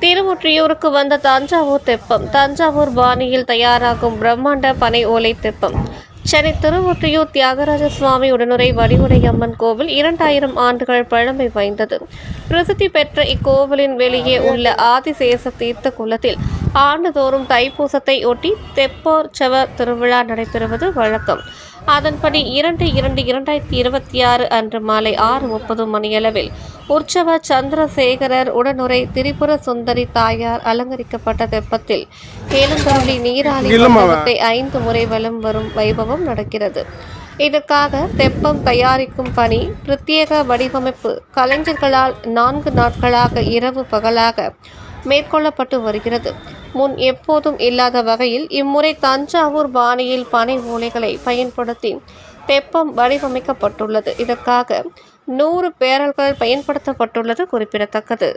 திருவொற்றியூருக்கு வந்த தஞ்சாவூர் தெப்பம். தஞ்சாவூர் பாணியில் தயாராகும் பிரம்மாண்ட பனை ஓலை தெப்பம். சென்னை திருவொற்றியூர் தியாகராஜ சுவாமி உடனுறை வடிவுடையம்மன் கோவில் 2000 ஆண்டுகள் பழமை வாய்ந்தது. பிரசித்தி பெற்ற இக்கோவிலின் வெளியே உள்ள ஆதிசேஷ தீர்த்த குளத்தில் ஆண்டுதோறும் தைப்பூசத்தை ஒட்டி தெப்போற்சவ திருவிழா நடைபெறுவது வழக்கம். அதன்படி 2/2/2026 அன்று மாலை 6:30 மணியளவில் உற்சவ சந்திரசேகரர் உடனுறை திரிபுர சுந்தரி தாயார் அலங்கரிக்கப்பட்ட தெப்பத்தில் ஏலந்தருளி நீராளி மண்டபத்தை 5 முறை வலம் வரும் வைபவம் நடக்கிறது. இதற்காக தெப்பம் தயாரிக்கும் பணி பிரத்யேக வடிவமைப்பு கலைஞர்களால் 4 நாட்களாக இரவு பகலாக மேற்கொள்ளப்பட்டு வருகிறது. முன் எப்போதும் இல்லாத வகையில் இம்முறை தஞ்சாவூர் பாணியில் பனை ஓலைகளை பயன்படுத்தி தெப்பம் வடிவமைக்கப்பட்டுள்ளது. இதற்காக 100 பேரல்கள் பயன்படுத்தப்பட்டுள்ளது குறிப்பிடத்தக்கது.